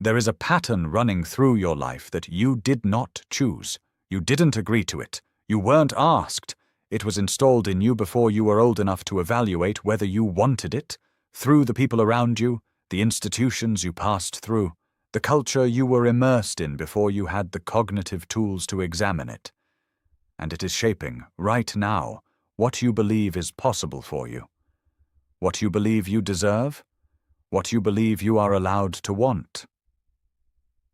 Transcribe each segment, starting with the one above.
There is a pattern running through your life that you did not choose. You didn't agree to it. You weren't asked. It was installed in you before you were old enough to evaluate whether you wanted it, through the people around you, the institutions you passed through, the culture you were immersed in before you had the cognitive tools to examine it. And it is shaping, right now, what you believe is possible for you, what you believe you deserve, what you believe you are allowed to want.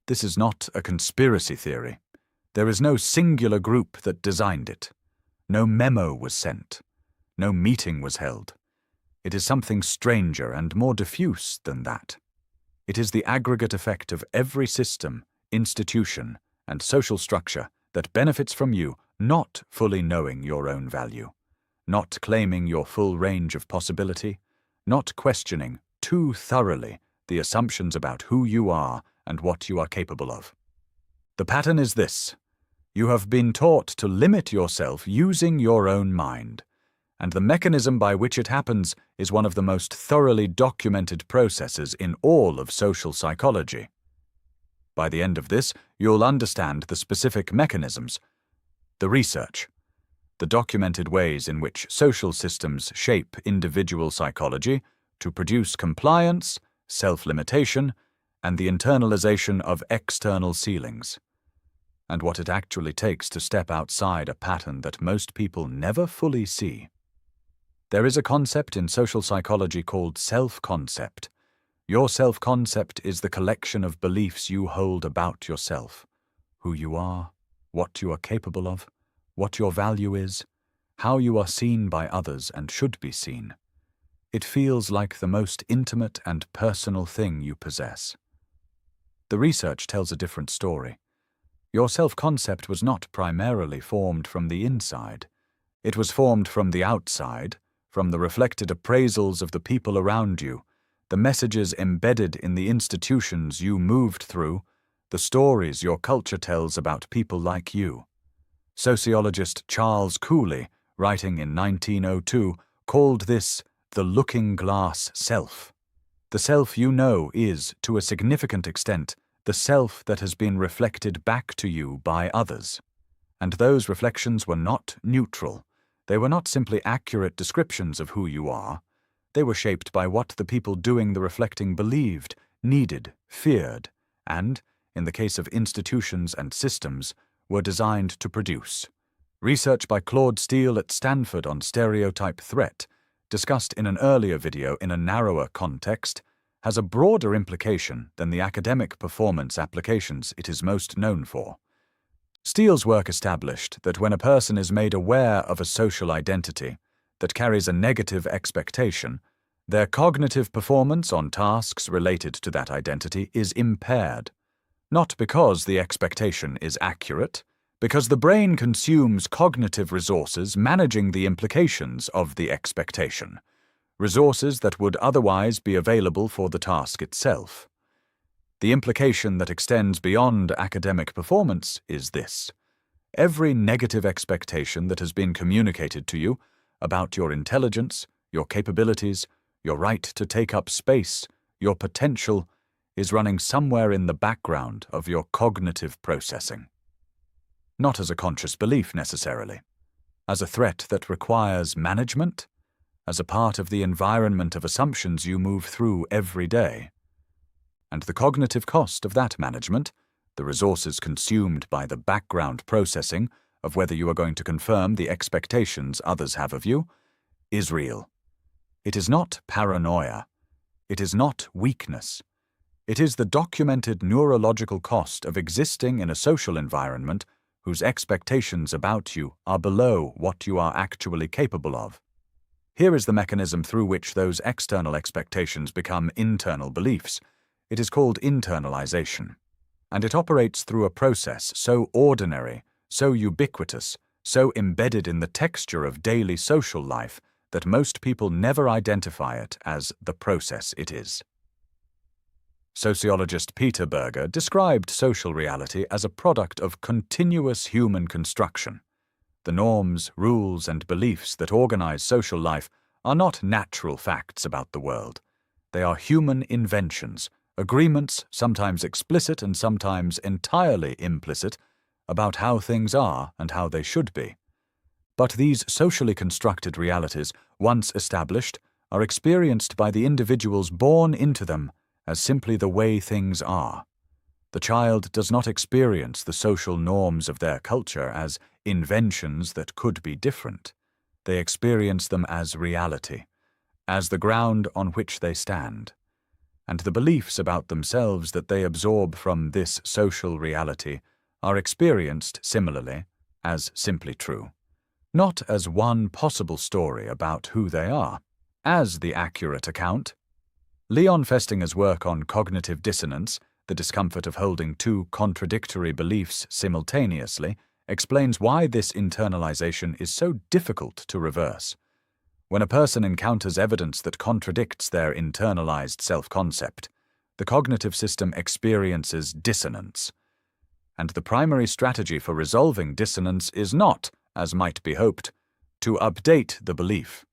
This is not a conspiracy theory. There is no singular group that designed it. No memo was sent. No meeting was held. It is something stranger and more diffuse than that. It is the aggregate effect of every system, institution, and social structure that benefits from you not fully knowing your own value, not claiming your full range of possibility, not questioning too thoroughly the assumptions about who you are and what you are capable of. The pattern is this. You have been taught to limit yourself using your own mind, and the mechanism by which it happens is one of the most thoroughly documented processes in all of social psychology. By the end of this, you'll understand the specific mechanisms, the research, the documented ways in which social systems shape individual psychology to produce compliance, self-limitation, and the internalization of external ceilings, and what it actually takes to step outside a pattern that most people never fully see. There is a concept in social psychology called self-concept. Your self-concept is the collection of beliefs you hold about yourself, who you are, what you are capable of, what your value is, how you are seen by others and should be seen. It feels like the most intimate and personal thing you possess. The research tells a different story. Your self-concept was not primarily formed from the inside. It was formed from the outside, from the reflected appraisals of the people around you, the messages embedded in the institutions you moved through, the stories your culture tells about people like you. Sociologist Charles Cooley, writing in 1902, called this the looking glass self. The self you know is, to a significant extent, the self that has been reflected back to you by others. And those reflections were not neutral. They were not simply accurate descriptions of who you are. They were shaped by what the people doing the reflecting believed, needed, feared, and, in the case of institutions and systems, were designed to produce. Research by Claude Steele at Stanford on stereotype threat, discussed in an earlier video in a narrower context, has a broader implication than the academic performance applications it is most known for. Steele's work established that when a person is made aware of a social identity that carries a negative expectation, their cognitive performance on tasks related to that identity is impaired. Not because the expectation is accurate, because the brain consumes cognitive resources managing the implications of the expectation, resources that would otherwise be available for the task itself. The implication that extends beyond academic performance is this. Every negative expectation that has been communicated to you about your intelligence, your capabilities, your right to take up space, your potential, is running somewhere in the background of your cognitive processing. Not as a conscious belief necessarily, as a threat that requires management, as a part of the environment of assumptions you move through every day. And the cognitive cost of that management, the resources consumed by the background processing of whether you are going to confirm the expectations others have of you, is real. It is not paranoia. It is not weakness. It is the documented neurological cost of existing in a social environment whose expectations about you are below what you are actually capable of. Here is the mechanism through which those external expectations become internal beliefs. It is called internalization, and it operates through a process so ordinary, so ubiquitous, so embedded in the texture of daily social life that most people never identify it as the process it is. Sociologist Peter Berger described social reality as a product of continuous human construction. The norms, rules, and beliefs that organize social life are not natural facts about the world. They are human inventions, agreements, sometimes explicit and sometimes entirely implicit, about how things are and how they should be. But these socially constructed realities, once established, are experienced by the individuals born into them as simply the way things are. The child does not experience the social norms of their culture as inventions that could be different. They experience them as reality, as the ground on which they stand. And the beliefs about themselves that they absorb from this social reality are experienced similarly as simply true, not as one possible story about who they are, as the accurate account. Leon Festinger's work on cognitive dissonance, the discomfort of holding two contradictory beliefs simultaneously, explains why this internalization is so difficult to reverse. When a person encounters evidence that contradicts their internalized self-concept, the cognitive system experiences dissonance. And the primary strategy for resolving dissonance is not, as might be hoped, to update the belief.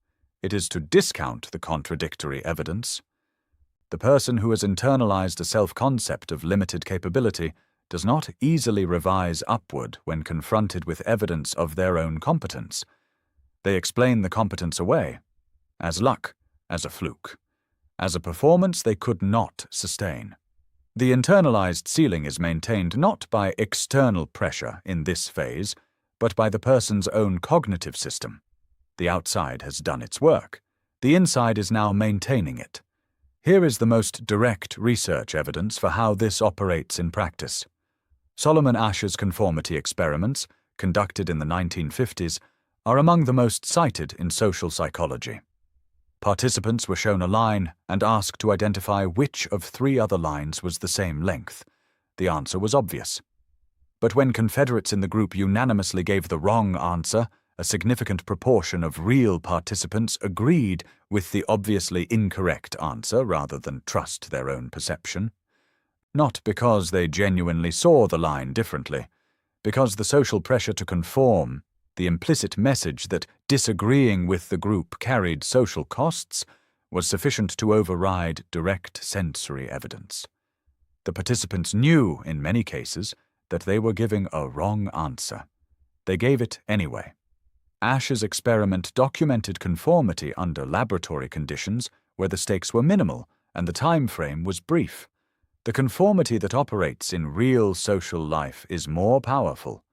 It is to discount the contradictory evidence. The person who has internalized a self-concept of limited capability does not easily revise upward when confronted with evidence of their own competence. They explain the competence away, as luck, as a fluke, as a performance they could not sustain. The internalized ceiling is maintained not by external pressure in this phase, but by the person's own cognitive system. The outside has done its work. The inside is now maintaining it. Here is the most direct research evidence for how this operates in practice. Solomon Asch's conformity experiments, conducted in the 1950s, are among the most cited in social psychology. Participants were shown a line and asked to identify which of three other lines was the same length. The answer was obvious. But when Confederates in the group unanimously gave the wrong answer, a significant proportion of real participants agreed with the obviously incorrect answer rather than trust their own perception. Not because they genuinely saw the line differently, because the social pressure to conform, the implicit message that disagreeing with the group carried social costs, was sufficient to override direct sensory evidence. The participants knew, in many cases, that they were giving a wrong answer. They gave it anyway. Asch's experiment documented conformity under laboratory conditions where the stakes were minimal and the time frame was brief. The conformity that operates in real social life is more powerful.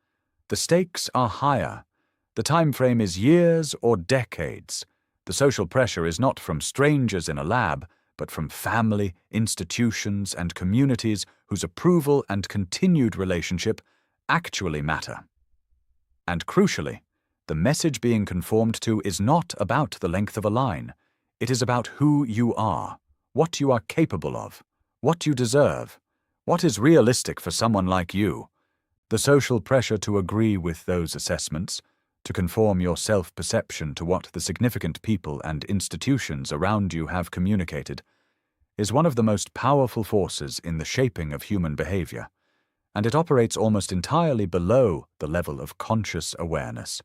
The stakes are higher. The time frame is years or decades. The social pressure is not from strangers in a lab, but from family, institutions, and communities whose approval and continued relationship actually matter. And crucially, the message being conformed to is not about the length of a line. It is about who you are, what you are capable of, what you deserve, what is realistic for someone like you. The social pressure to agree with those assessments, to conform your self-perception to what the significant people and institutions around you have communicated, is one of the most powerful forces in the shaping of human behavior, and it operates almost entirely below the level of conscious awareness.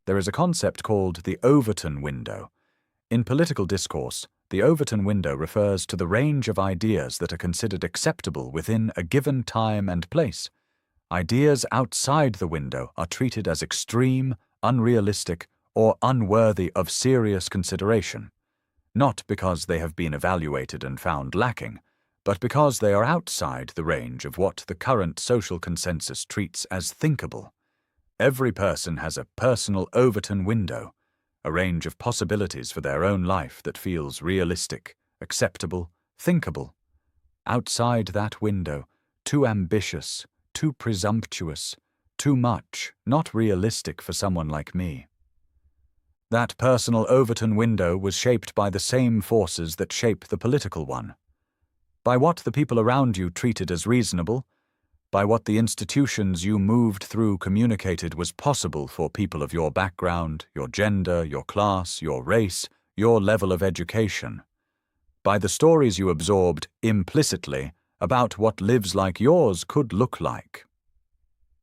There is a concept called the Overton window. In political discourse, the Overton window refers to the range of ideas that are considered acceptable within a given time and place. Ideas outside the window are treated as extreme, unrealistic, or unworthy of serious consideration, not because they have been evaluated and found lacking, but because they are outside the range of what the current social consensus treats as thinkable. Every person has a personal Overton window, a range of possibilities for their own life that feels realistic, acceptable, thinkable. Outside that window, too ambitious, too presumptuous, too much, not realistic for someone like me. That personal Overton window was shaped by the same forces that shape the political one. By what the people around you treated as reasonable, by what the institutions you moved through communicated was possible for people of your background, your gender, your class, your race, your level of education, by the stories you absorbed implicitly about what lives like yours could look like.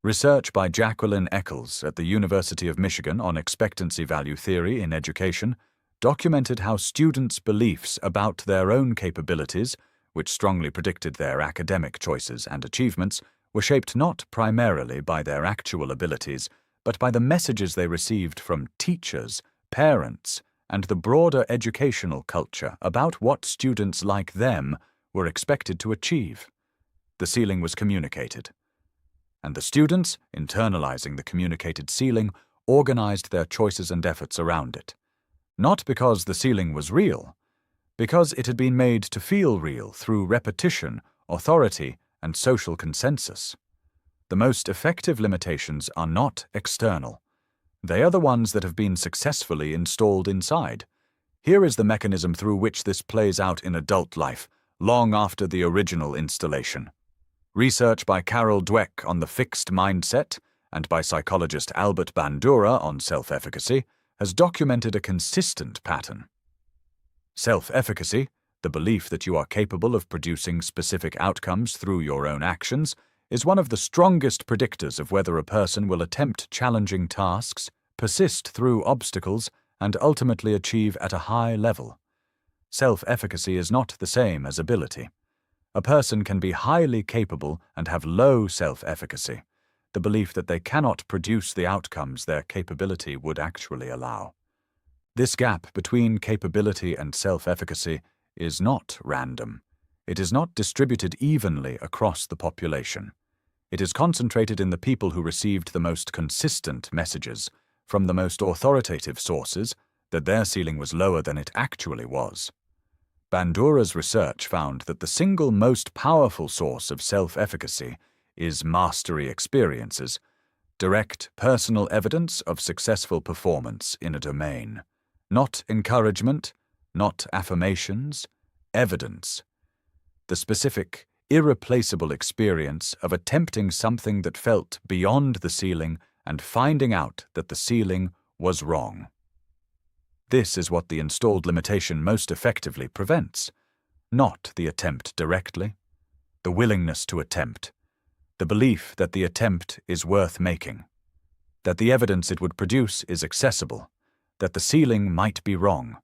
Research by Jacqueline Eccles at the University of Michigan on expectancy value theory in education documented how students' beliefs about their own capabilities, which strongly predicted their academic choices and achievements, were shaped not primarily by their actual abilities, but by the messages they received from teachers, parents, and the broader educational culture about what students like them were expected to achieve. The ceiling was communicated, and the students, internalizing the communicated ceiling, organized their choices and efforts around it. Not because the ceiling was real, because it had been made to feel real through repetition, authority, and social consensus. The most effective limitations are not external. They are the ones that have been successfully installed inside. Here is the mechanism through which this plays out in adult life, long after the original installation. Research by Carol Dweck on the fixed mindset and by psychologist Albert Bandura on self-efficacy has documented a consistent pattern. Self-efficacy, the belief that you are capable of producing specific outcomes through your own actions, is one of the strongest predictors of whether a person will attempt challenging tasks, persist through obstacles, and ultimately achieve at a high level. Self-efficacy is not the same as ability. A person can be highly capable and have low self-efficacy, the belief that they cannot produce the outcomes their capability would actually allow. This gap between capability and self-efficacy is not random. It is not distributed evenly across the population. It is concentrated in the people who received the most consistent messages from the most authoritative sources that their ceiling was lower than it actually was. Bandura's research found that the single most powerful source of self-efficacy is mastery experiences, direct personal evidence of successful performance in a domain. Not encouragement, not affirmations, evidence. The specific, irreplaceable experience of attempting something that felt beyond the ceiling and finding out that the ceiling was wrong. This is what the installed limitation most effectively prevents, not the attempt directly, the willingness to attempt, the belief that the attempt is worth making, that the evidence it would produce is accessible, that the ceiling might be wrong.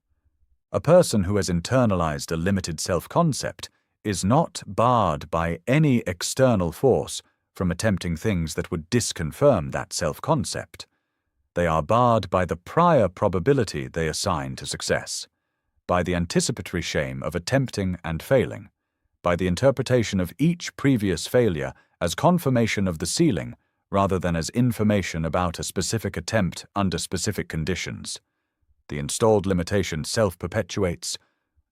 A person who has internalized a limited self-concept is not barred by any external force from attempting things that would disconfirm that self-concept. They are barred by the prior probability they assign to success, by the anticipatory shame of attempting and failing, by the interpretation of each previous failure as confirmation of the ceiling rather than as information about a specific attempt under specific conditions. The installed limitation self-perpetuates,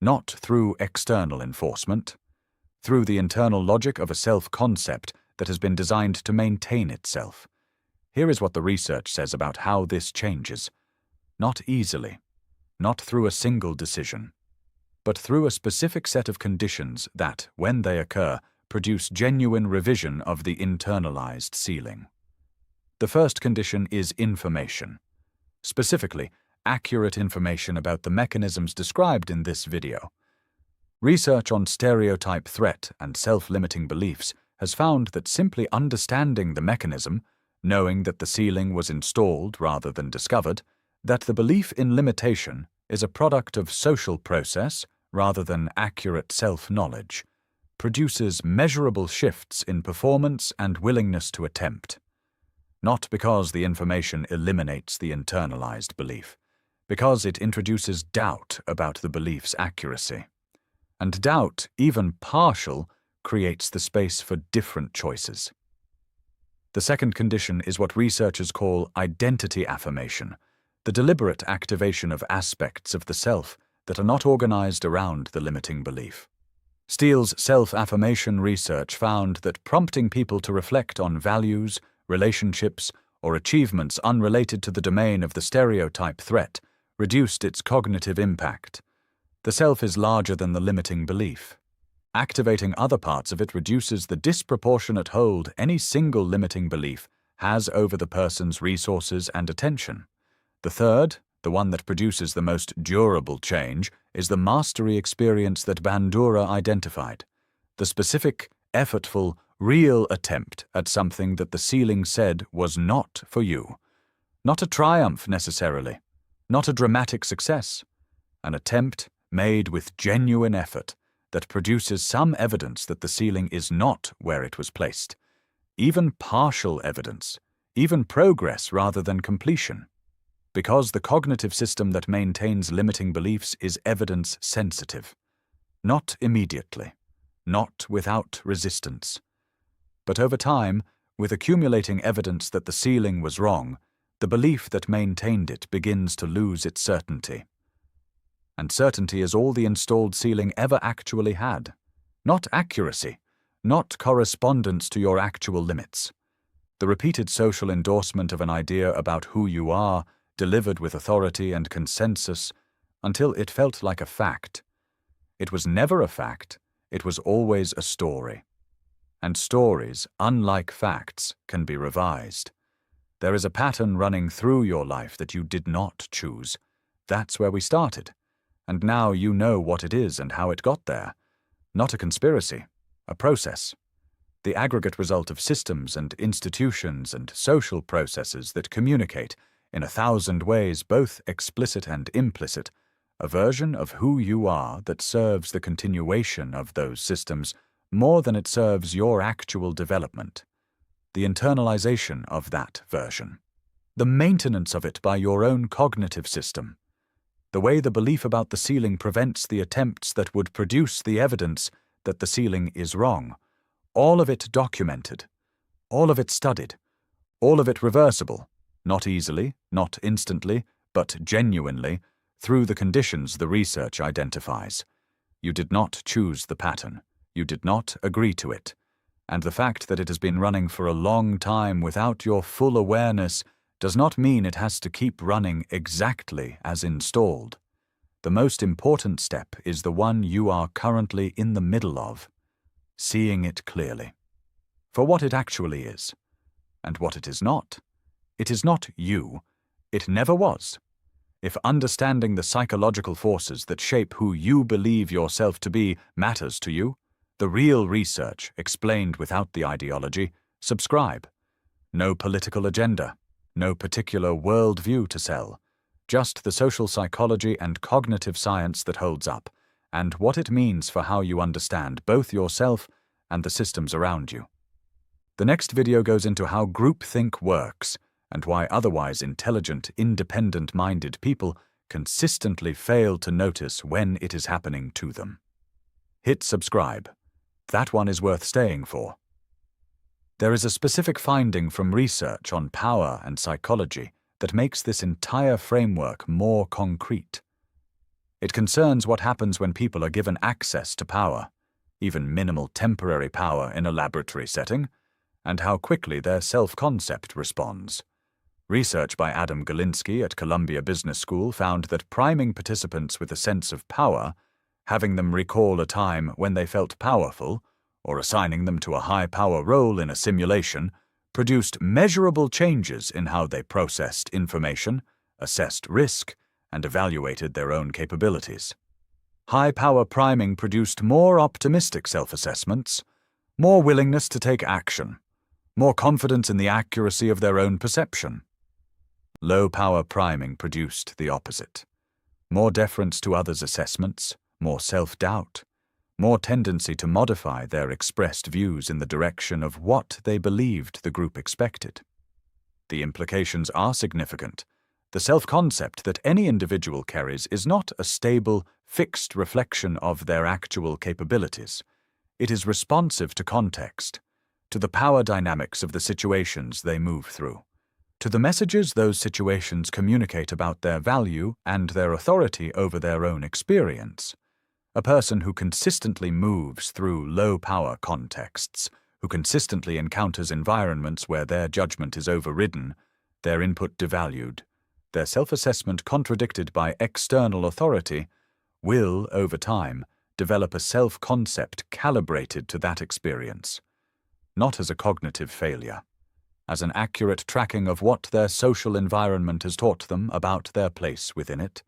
not through external enforcement, through the internal logic of a self-concept that has been designed to maintain itself. Here is what the research says about how this changes. Not easily, not through a single decision, but through a specific set of conditions that, when they occur, produce genuine revision of the internalized ceiling. The first condition is information. Specifically, accurate information about the mechanisms described in this video. Research on stereotype threat and self-limiting beliefs has found that simply understanding the mechanism, knowing that the ceiling was installed rather than discovered, that the belief in limitation is a product of social process rather than accurate self-knowledge, produces measurable shifts in performance and willingness to attempt. Not because the information eliminates the internalized belief, because it introduces doubt about the belief's accuracy. And doubt, even partial, creates the space for different choices. The second condition is what researchers call identity affirmation, the deliberate activation of aspects of the self that are not organized around the limiting belief. Steele's self-affirmation research found that prompting people to reflect on values, relationships, or achievements unrelated to the domain of the stereotype threat reduced its cognitive impact. The self is larger than the limiting belief. Activating other parts of it reduces the disproportionate hold any single limiting belief has over the person's resources and attention. The third, the one that produces the most durable change, is the mastery experience that Bandura identified, the specific, effortful, real attempt at something that the ceiling said was not for you. Not a triumph necessarily, not a dramatic success, an attempt made with genuine effort that produces some evidence that the ceiling is not where it was placed, even partial evidence, even progress rather than completion, because the cognitive system that maintains limiting beliefs is evidence-sensitive, not immediately, not without resistance. But over time, with accumulating evidence that the ceiling was wrong, the belief that maintained it begins to lose its certainty. And certainty is all the installed ceiling ever actually had. Not accuracy, not correspondence to your actual limits. The repeated social endorsement of an idea about who you are, delivered with authority and consensus, until it felt like a fact. It was never a fact, it was always a story. And stories, unlike facts, can be revised. There is a pattern running through your life that you did not choose. That's where we started. And now you know what it is and how it got there. Not a conspiracy, a process. The aggregate result of systems and institutions and social processes that communicate, in 1,000 ways both explicit and implicit, a version of who you are that serves the continuation of those systems more than it serves your actual development. The internalization of that version. The maintenance of it by your own cognitive system. The way the belief about the ceiling prevents the attempts that would produce the evidence that the ceiling is wrong. All of it documented. All of it studied. All of it reversible. Not easily, not instantly, but genuinely, through the conditions the research identifies. You did not choose the pattern. You did not agree to it. And the fact that it has been running for a long time without your full awareness does not mean it has to keep running exactly as installed. The most important step is the one you are currently in the middle of, seeing it clearly. For what it actually is, and what it is not. It is not you. It never was. If understanding the psychological forces that shape who you believe yourself to be matters to you, the real research, explained without the ideology, subscribe. No political agenda, no particular worldview to sell, just the social psychology and cognitive science that holds up, and what it means for how you understand both yourself and the systems around you. The next video goes into how groupthink works, and why otherwise intelligent, independent-minded people consistently fail to notice when it is happening to them. Hit subscribe. That one is worth staying for. There is a specific finding from research on power and psychology that makes this entire framework more concrete. It concerns what happens when people are given access to power, even minimal temporary power in a laboratory setting, and how quickly their self-concept responds. Research by Adam Galinsky at Columbia Business School found that priming participants with a sense of power, having them recall a time when they felt powerful, or assigning them to a high-power role in a simulation, produced measurable changes in how they processed information, assessed risk, and evaluated their own capabilities. High-power priming produced more optimistic self-assessments, more willingness to take action, more confidence in the accuracy of their own perception. Low-power priming produced the opposite. More deference to others' assessments, more self-doubt, more tendency to modify their expressed views in the direction of what they believed the group expected. The implications are significant. The self-concept that any individual carries is not a stable, fixed reflection of their actual capabilities. It is responsive to context, to the power dynamics of the situations they move through, to the messages those situations communicate about their value and their authority over their own experience. A person who consistently moves through low-power contexts, who consistently encounters environments where their judgment is overridden, their input devalued, their self-assessment contradicted by external authority, will, over time, develop a self-concept calibrated to that experience, not as a cognitive failure, as an accurate tracking of what their social environment has taught them about their place within it.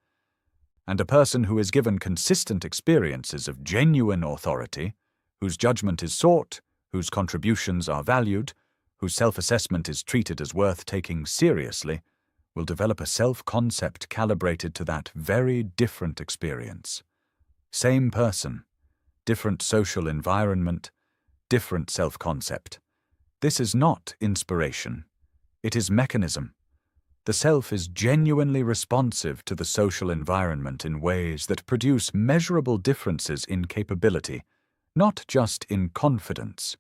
And a person who is given consistent experiences of genuine authority, whose judgment is sought, whose contributions are valued, whose self-assessment is treated as worth taking seriously, will develop a self-concept calibrated to that very different experience. Same person, different social environment, different self-concept. This is not inspiration. It is mechanism. The self is genuinely responsive to the social environment in ways that produce measurable differences in capability, not just in confidence,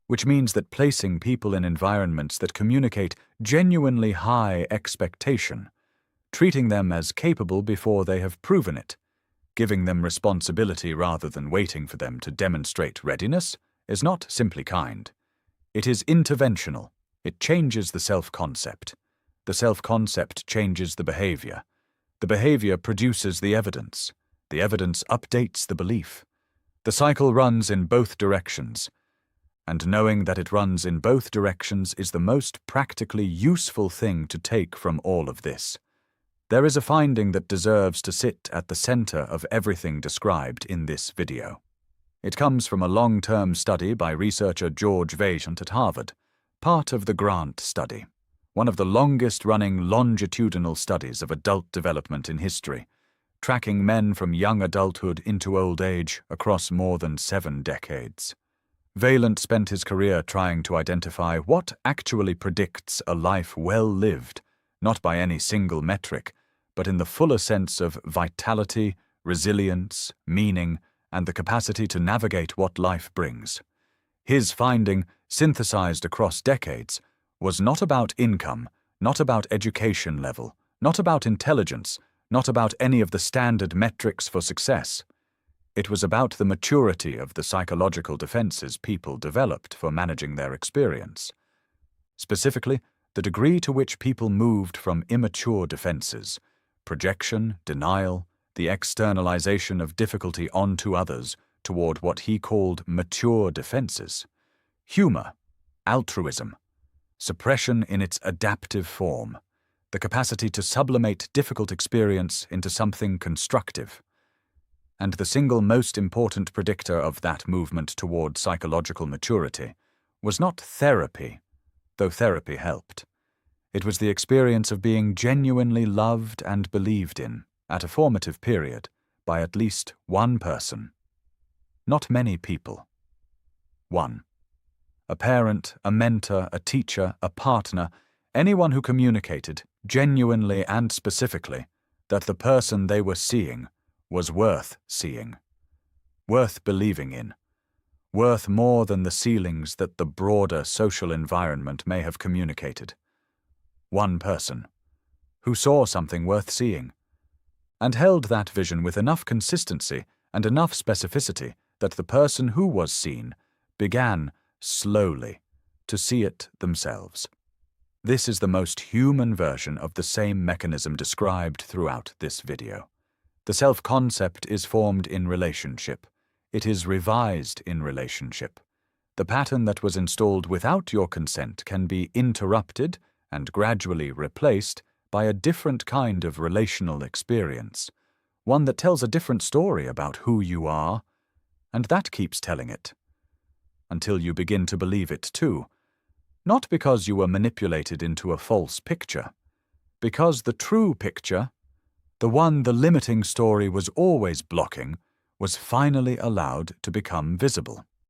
which means that placing people in environments that communicate genuinely high expectation, treating them as capable before they have proven it, giving them responsibility rather than waiting for them to demonstrate readiness, is not simply kind. It is interventional. It changes the self-concept. The self-concept changes the behavior. The behavior produces the evidence. The evidence updates the belief. The cycle runs in both directions. And knowing that it runs in both directions is the most practically useful thing to take from all of this. There is a finding that deserves to sit at the center of everything described in this video. It comes from a long-term study by researcher George Vaillant at Harvard, part of the Grant study, one of the longest-running longitudinal studies of adult development in history, tracking men from young adulthood into old age across more than 7 decades. Vaillant spent his career trying to identify what actually predicts a life well lived, not by any single metric, but in the fuller sense of vitality, resilience, meaning, and the capacity to navigate what life brings. His finding, synthesized across decades, was not about income, not about education level, not about intelligence, not about any of the standard metrics for success. It was about the maturity of the psychological defenses people developed for managing their experience. Specifically, the degree to which people moved from immature defenses, projection, denial, the externalization of difficulty onto others, toward what he called mature defenses, humor, altruism, suppression in its adaptive form, the capacity to sublimate difficult experience into something constructive. And the single most important predictor of that movement toward psychological maturity was not therapy, though therapy helped. It was the experience of being genuinely loved and believed in, at a formative period, by at least one person. Not many people. 1. A parent, a mentor, a teacher, a partner, anyone who communicated, genuinely and specifically, that the person they were seeing was worth seeing, worth believing in, worth more than the ceilings that the broader social environment may have communicated. One person, who saw something worth seeing, and held that vision with enough consistency and enough specificity that the person who was seen began, slowly, to see it themselves. This is the most human version of the same mechanism described throughout this video. The self-concept is formed in relationship. It is revised in relationship. The pattern that was installed without your consent can be interrupted and gradually replaced by a different kind of relational experience, one that tells a different story about who you are, and that keeps telling it, until you begin to believe it too, not because you were manipulated into a false picture, because the true picture, the one the limiting story was always blocking, was finally allowed to become visible.